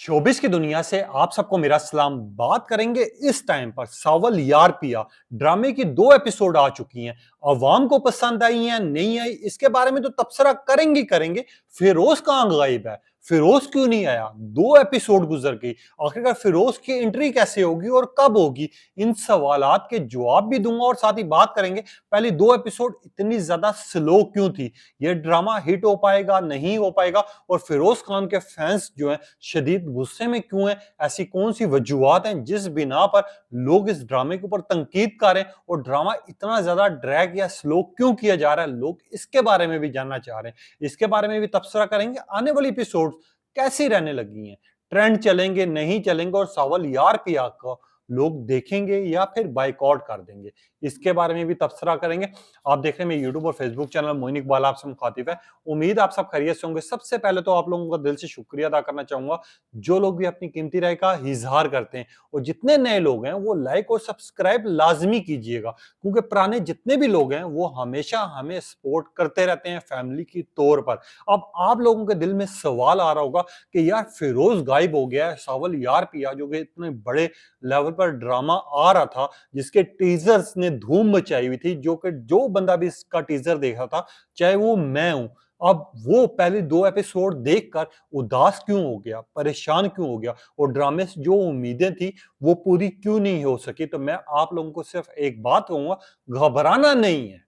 Showbiz की दुनिया से आप सबको मेरा सलाम। बात करेंगे इस टाइम पर सावल यार पिया ड्रामे की 2 एपिसोड आ चुकी हैं। अवाम को पसंद आई हैं नहीं आई इसके बारे में तो तबसरा करेंगे। फिरोज कहाँ गायब है? फिरोज क्यों नहीं आया? 2 एपिसोड गुजर गई। आखिरकार फिरोज की एंट्री कैसे होगी और कब होगी? इन सवालात के जवाब भी दूंगा और साथ ही बात करेंगे पहले 2 एपिसोड इतनी ज्यादा स्लो क्यों थी, ये ड्रामा हिट हो पाएगा नहीं हो पाएगा, और फिरोज खान के फैंस जो हैं शदीद गुस्से में क्यों हैं, ऐसी कौन सी वजूहात हैं जिस बिना पर लोग इस ड्रामे के ऊपर तनकीद कर रहे हैं और ड्रामा इतना ज्यादा ड्रैग या स्लो क्यों किया जा रहा है, लोग इसके बारे में भी जानना चाह रहे हैं। इसके बारे में भी तबसरा करेंगे। आने वाली एपिसोड कैसी रहने लगी हैं, ट्रेंड चलेंगे नहीं चलेंगे, और सावल यार पिया को लोग देखेंगे या फिर बाइकआउट कर देंगे, इसके बारे में भी तबसरा करेंगे। आप देख रहे हैं मेरे यूट्यूब और फेसबुक चैनल मोइन इकबाल आपसे मुखातिब है। उम्मीद आप सब खैरियत से होंगे। सबसे पहले तो आप लोगों का दिल से शुक्रिया अदा करना चाहूंगा जो लोग भी अपनी कीमती राय का इजहार करते हैं, और जितने नए लोग हैं वो लाइक और सब्सक्राइब लाजमी कीजिएगा, क्योंकि पुराने जितने भी लोग हैं वो हमेशा हमें सपोर्ट करते रहते हैं फैमिली की तौर पर। अब आप लोगों के दिल में सवाल आ रहा होगा कि यार फिरोज गायब हो गया है, सावल यार पिया जो कि इतने बड़े लेवल पर ड्रामा आ रहा था जिसके टीजर्स ने धूम मचाई हुई थी, जो बंदा भी इसका टीजर देखा था, चाहे वो मैं हूं, अब वो पहले 2 एपिसोड देखकर उदास क्यों हो गया, परेशान क्यों हो गया, और ड्रामे से जो उम्मीदें थी वो पूरी क्यों नहीं हो सकी। तो मैं आप लोगों को सिर्फ एक बात कहूंगा, घबराना नहीं है,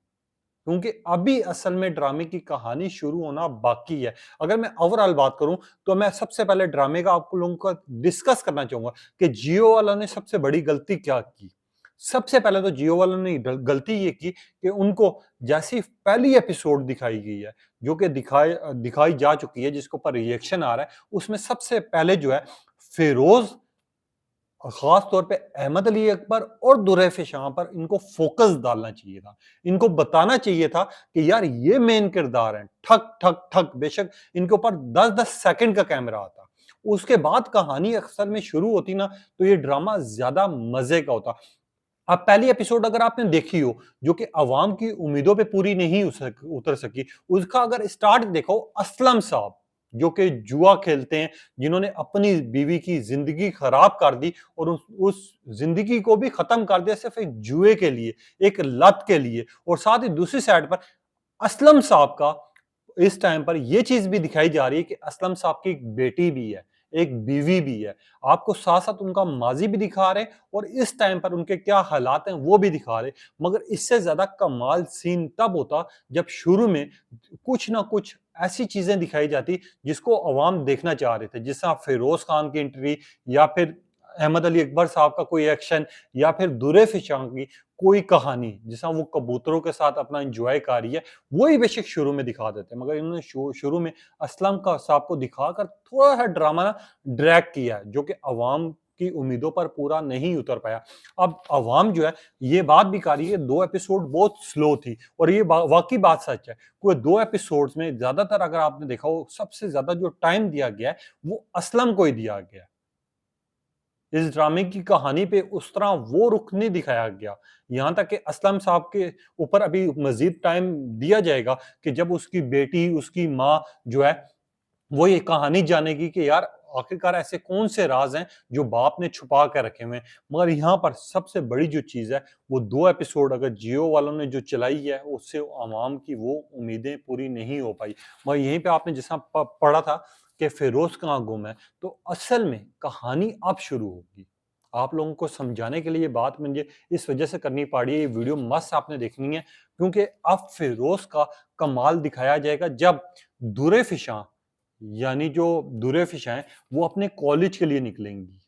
क्योंकि अभी असल में ड्रामे की कहानी शुरू होना बाकी है। अगर मैं ओवरऑल बात करूं तो मैं सबसे पहले ड्रामे का आप लोगों को डिस्कस करना चाहूंगा कि जियो वालों ने सबसे बड़ी गलती क्या की। सबसे पहले तो जियो वालों ने गलती ये की कि उनको जैसी पहली एपिसोड दिखाई गई है, जो कि दिखाई जा चुकी है, जिसके ऊपर रिएक्शन आ रहा है, उसमें सबसे पहले जो है फिरोज और खास तौर पे अहमद अली अकबर और दुरैफ शाह पर इनको फोकस डालना चाहिए था। इनको बताना चाहिए था कि यार ये मेन किरदार हैं, ठक ठक ठक। बेशक इनके ऊपर 10-10 सेकंड का कैमरा आता, उसके बाद कहानी अक्सर में शुरू होती ना, तो ये ड्रामा ज्यादा मजे का होता। अब पहली एपिसोड अगर आपने देखी हो जो कि अवाम की उम्मीदों पे पूरी नहीं उतर सकी, उसका अगर स्टार्ट देखो, असलम साहब जो कि जुआ खेलते हैं, जिन्होंने अपनी बीवी की जिंदगी खराब कर दी और उस जिंदगी को भी खत्म कर दिया सिर्फ एक जुए के लिए, एक लत के लिए। और साथ ही दूसरी साइड पर असलम साहब का इस टाइम पर यह चीज भी दिखाई जा रही है कि असलम साहब की एक बेटी भी है, एक बीवी भी है। आपको साथ साथ उनका माजी भी दिखा रहे हैं और इस टाइम पर उनके क्या हालात हैं वो भी दिखा रहे। मगर इससे ज्यादा कमाल सीन तब होता जब शुरू में कुछ ना कुछ ऐसी चीजें दिखाई जाती जिसको अवाम देखना चाह रहे थे, जिस तरह फिरोज खान की एंट्री, या फिर अहमद अली अकबर साहब का कोई एक्शन, या फिर दुरे फिशां की कोई कहानी, जिसमें वो कबूतरों के साथ अपना एंजॉय कर रही है, वही बेशक शुरू में दिखा देते। मगर इन्होंने शुरू में असलम का साहब को दिखाकर थोड़ा सा ड्रामा ना ड्रैग किया है, जो कि अवाम की उम्मीदों पर पूरा नहीं उतर पाया। अब अवाम जो है ये बात भी कर रही है 2 एपिसोड बहुत स्लो थी, और ये वाकई बात सच है। कोई 2 एपिसोड्स में ज्यादातर अगर आपने देखा हो, सबसे ज्यादा जो टाइम दिया गया है वो असलम को ही दिया गया है। इस ड्रामे की कहानी पे उस तरह वो रुख नहीं दिखाया गया। यहाँ तक कि असलम साहब के ऊपर अभी मजीद टाइम दिया जाएगा कि जब उसकी बेटी, उसकी माँ जो है वो ये कहानी जानेगी कि यार आखिरकार ऐसे कौन से राज हैं जो बाप ने छुपा कर रखे हुए हैं। मगर यहाँ पर सबसे बड़ी जो चीज है वो 2 एपिसोड अगर जियो वालों ने जो चलाई है उससे आवाम की वो उम्मीदें पूरी नहीं हो पाई। मगर यहीं पे आपने जैसा पढ़ा था कि फिरोज कहाँ गुम है, तो असल में कहानी अब शुरू होगी। आप लोगों को समझाने के लिए ये बात मुझे इस वजह से करनी पड़ी है, ये वीडियो मस्त आपने देखनी है, क्योंकि अब फिरोज का कमाल दिखाया जाएगा जब दुरे फिशां, यानी जो दुरे फिशां हैं वो अपने कॉलेज के लिए निकलेंगी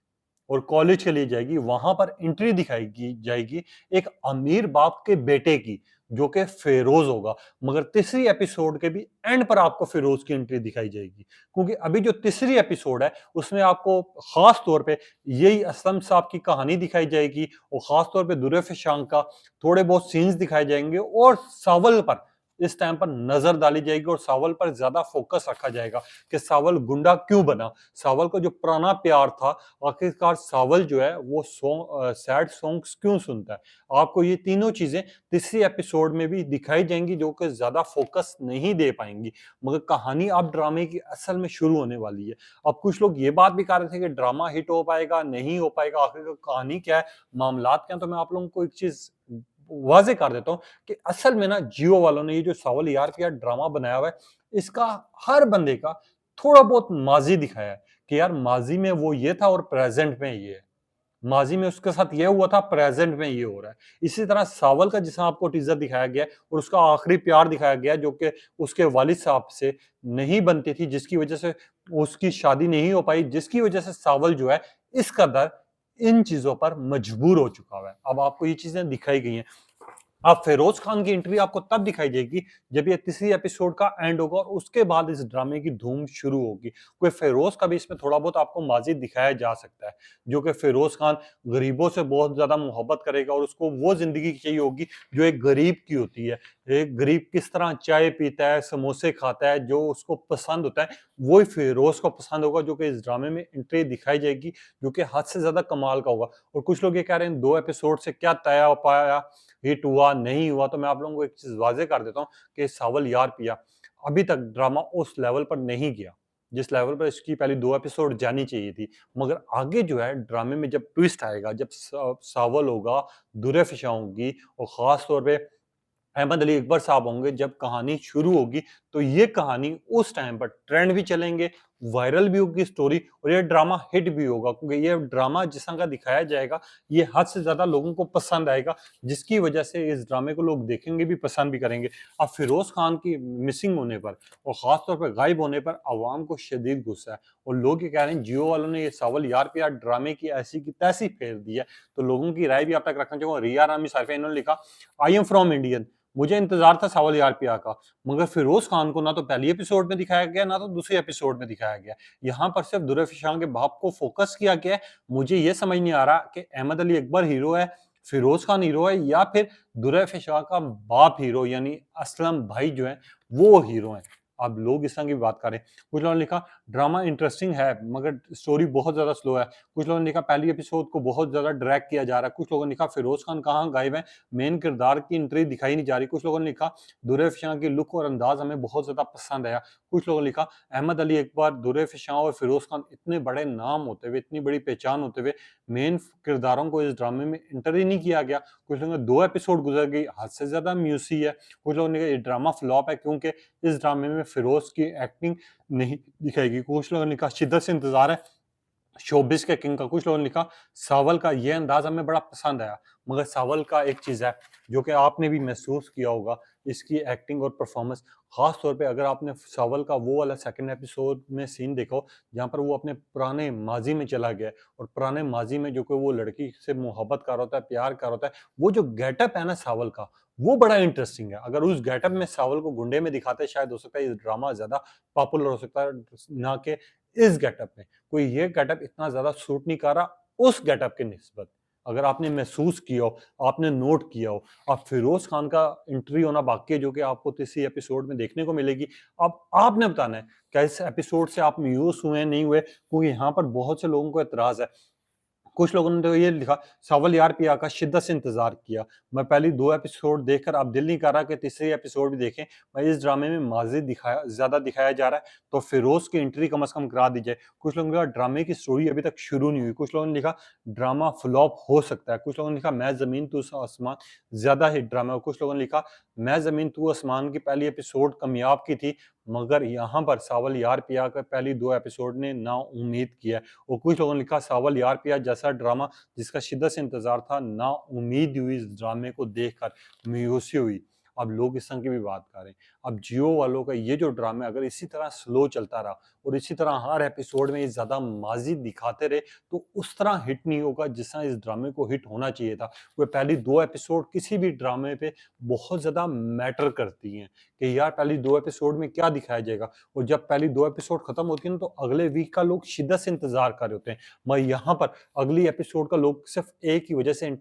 और कॉलेज के लिए जाएगी। वहां पर एंट्री दिखाई जाएगी एक अमीर बाप के बेटे की, जो कि फिरोज होगा। मगर तीसरी एपिसोड के भी एंड पर आपको फिरोज की एंट्री दिखाई जाएगी, क्योंकि अभी जो तीसरी एपिसोड है उसमें आपको खास तौर पे यही असलम साहब की कहानी दिखाई जाएगी, और खास तौर पे दुरे फिशां का थोड़े बहुत सीन्स दिखाए जाएंगे, और सावल पर इस टाइम पर नजर डाली जाएगी और सावल पर ज्यादा फोकस रखा जाएगा कि सावल गुंडा क्यों बना, सावल का जो पुराना प्यार था, आखिरकार सावल जो है वो सैड सॉन्ग्स क्यों सुनता है। आपको ये तीनों चीजें तीसरी एपिसोड में भी दिखाई जाएंगी जो कि ज्यादा फोकस नहीं दे पाएंगी, मगर कहानी अब ड्रामे की असल में शुरू होने वाली है। अब कुछ लोग ये बात भी कर रहे थे कि ड्रामा हिट हो पाएगा नहीं हो पाएगा, आखिर कहानी क्या है, मामलात क्या है। तो मैं आप लोगों को एक चीज वाजे कर देता हूँ कि असल में ना जियो वालों ने ये जो सावल यार का ड्रामा बनाया हुआ है, इसका हर बंदे का थोड़ा बहुत माजी दिखाया है कि यार माजी में वो ये था और प्रेजेंट में ये है, माजी में उसके साथ ये हुआ था, प्रेजेंट में ये हो रहा है। इसी तरह सावल का जिसमें आपको टीजर दिखाया गया है और उसका आखिरी प्यार दिखाया गया है जो कि उसके वालिद साहब से नहीं बनती थी, जिसकी वजह से उसकी शादी नहीं हो पाई, जिसकी वजह से सावल जो है इस कदर इन चीजों पर मजबूर हो चुका हुआ है। अब आपको ये चीजें दिखाई गई हैं। अब फेरोज खान की एंट्री आपको तब दिखाई देगी जब ये तीसरी एपिसोड का एंड होगा और उसके बाद इस ड्रामे की धूम शुरू होगी। कोई फेरोज का भी इसमें थोड़ा बहुत आपको माजी दिखाया जा सकता है, जो कि फेरोज खान गरीबों से बहुत ज्यादा मोहब्बत करेगा और उसको वो जिंदगी चाहिए होगी जो एक गरीब की होती है। एक गरीब किस तरह चाय पीता है, समोसे खाता है, जो उसको पसंद होता है वही फेरोज को पसंद होगा, जो कि इस ड्रामे में एंट्री दिखाई जाएगी, जो कि हद से ज्यादा कमाल का होगा। और कुछ लोग ये कह रहे हैं 2 एपिसोड से क्या तय हो पाया, हिट हुआ नहीं हुआ। तो मैं आप लोगों को एक चीज वाजे कर देता हूँ कि सावल यार पिया अभी तक ड्रामा उस लेवल पर नहीं गया जिस लेवल पर इसकी पहली 2 एपिसोड जानी चाहिए थी। मगर आगे जो है ड्रामे में जब ट्विस्ट आएगा, जब सावल होगा, दुरे फिशा होगी और खास तौर पे अहमद अली अकबर साहब होंगे, जब कहानी शुरू होगी तो ये कहानी उस टाइम पर ट्रेंड भी चलेंगे, वायरल भी होगी स्टोरी और ये ड्रामा हिट भी होगा, क्योंकि ये ड्रामा जिस तरह का दिखाया जाएगा ये हद से ज्यादा लोगों को पसंद आएगा, जिसकी वजह से इस ड्रामे को लोग देखेंगे भी, पसंद भी करेंगे। अब फिरोज खान की मिसिंग होने पर और खास तौर पर गायब होने पर आवाम को शदीद गुस्सा है और लोग ये कह रहे हैं जियो वालों ने ये सावल यार प्यार ड्रामे की ऐसी की तैसी फेर दी है। तो लोगों की राय भी आप तक रखना चाहूंगा। रिया रामी सारिफा इन्होंने लिखा, आई एम फ्रॉम इंडियन, मुझे इंतजार था सावल यार पिया का, मगर फिरोज खान को ना तो पहली एपिसोड में दिखाया गया ना तो दूसरी एपिसोड में दिखाया गया। यहाँ पर सिर्फ दुर्र फिशां के बाप को फोकस किया गया है। मुझे ये समझ नहीं आ रहा कि अहमद अली अकबर हीरो है, फिरोज खान हीरो है, या फिर दुर्र फिशा का बाप हीरो यानी असलम भाई जो है वो हीरो है। अब लोग इस तरह की बात करें। कुछ लोगों ने लिखा ड्रामा इंटरेस्टिंग है मगर स्टोरी बहुत ज्यादा स्लो है। कुछ लोगों ने लिखा पहली एपिसोड को बहुत ज्यादा ड्रैग किया जा रहा है। कुछ लोगों ने लिखा फिरोज खान कहाँ गायब है, मेन किरदार की एंट्री दिखाई नहीं जा रही। कुछ लोगों ने लिखा दुर्र फिशा की लुक और अंदाज हमें बहुत ज्यादा पसंद आया। कुछ लोगों ने लिखा अहमद अली अकबर, दुर्र फिशा और फिरोज खान इतने बड़े नाम होते हुए, इतनी बड़ी पहचान होते हुए मेन किरदारों को इस ड्रामे में एंटर ही नहीं किया गया। कुछ लोगों ने 2 एपिसोड गुजर गई, हद से ज्यादा म्यूसी है। कुछ लोगों ने कहा ये ड्रामा फ्लॉप है क्योंकि इस ड्रामे में फिरोज की एक्टिंग नहीं दिखाएगी। कुछ लोगों ने कहा शिद्दत से इंतजार है शोबिस के किंग का। कुछ लोगों ने लिखा सावल का ये अंदाज हमें बड़ा पसंद आया, मगर सावल का एक चीज है जो कि आपने भी महसूस किया होगा, इसकी एक्टिंग और परफॉर्मेंस। खास तौर पे अगर आपने सावल का वो वाला सेकंड एपिसोड में सीन देखा हो जहाँ पर वो अपने पुराने माजी में चला गया है और पुराने माजी में जो कि वो लड़की से मोहब्बत कर होता है, प्यार कर होता है, वो जो गेटअप है ना सावल का वो बड़ा इंटरेस्टिंग है। अगर उस गेटअप में सावल को गुंडे में दिखाते शायद हो सकता है ये ड्रामा ज्यादा पॉपुलर हो सकता है, ना कि इस गेटअप में। कोई ये गेटअप इतना ज्यादा सूट नहीं कर रहा उस गेटअप के निस्बत। अगर आपने महसूस किया हो, आपने नोट किया हो, अब फिरोज खान का एंट्री होना बाकी है जो कि आपको तीसरी एपिसोड में देखने को मिलेगी। अब आपने बताना है क्या इस एपिसोड से आप म्यूज हुए नहीं हुए, क्योंकि यहाँ पर बहुत से लोगों को एतराज है। कुछ लोगों ने तो ये लिखा सावल यार पिया का शिद्दत से इंतजार किया, मैं पहली 2 एपिसोड देखकर अब दिल नहीं कर रहा कि तीसरी एपिसोड भी देखें। मैं इस ड्रामे में माजी दिखाया ज्यादा दिखाया जा रहा है तो फिरोज की एंट्री कम से कम करा दी जाए। कुछ लोगों ने लिखा ड्रामे की स्टोरी अभी तक शुरू नहीं हुई। कुछ लोगों ने लिखा ड्रामा फ्लॉप हो सकता है। कुछ लोगों ने लिखा मैं जमीन तू आसमान ज्यादा हिट ड्रामा है। कुछ लोगों ने लिखा मैं जमीन तू आसमान की पहली एपिसोड कामयाब की थी, मगर यहाँ पर सावल यार पिया का पहली 2 एपिसोड ने ना उम्मीद किया। और कुछ लोगों ने लिखा सावल यार पिया जैसा ड्रामा जिसका शिद्दत से इंतजार था, ना उम्मीद हुई इस ड्रामे को देखकर, मायूसी हुई। अब लोग इस तरह की भी बात कर रहे हैं। अब जियो वालों का ये जो ड्रामा है, अगर इसी तरह स्लो चलता रहा और इसी तरह हर एपिसोड में ये ज़्यादा माज़ी दिखाते रहे, तो उस तरह हिट नहीं होगा जिस तरह इस ड्रामे को हिट होना चाहिए था। वो पहली 2 एपिसोड किसी भी ड्रामे पे बहुत ज़्यादा मैटर करती हैं कि यार पहली 2 एपिसोड में क्या दिखाया जाएगा, और जब पहली 2 एपिसोड खत्म होती है ना, तो अगले वीक का लोग शिद्दत से इंतज़ार कर रहे होते हैं। मगर यहाँ पर अगली एपिसोड का लोग सिर्फ़ एक ही वजह से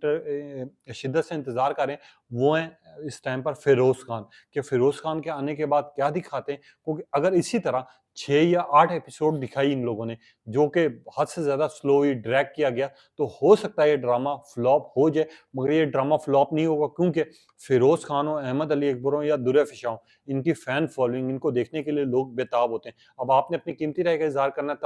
शिद्दत से इंतज़ार कर रहे हैं, वो हैं इस टाइम पर फ़िरोज़ खान, कि फ़िरोज़ खान के आने के बाद क्या दिखाते हैं, क्योंकि अगर इसी तरह 6 या 8 एपिसोड दिखाई इन लोगों ने, जो कि हद से ज़्यादा स्लोली ड्रैग किया गया, तो हो सकता है ये ड्रामा फ्लॉप हो जाए, मगर ये ड्रामा फ्लॉप नहीं होगा, क्योंकि फ़िरोज़ खान हो, अहमद अली अकबर हो या दुर फ़िशा हो, इनकी फ़ैन फ़ॉलोइंग, इनको देखने के लिए लोग बेताब होते हैं। अब आपने अपनी कीमती राय का इज़हार करना है,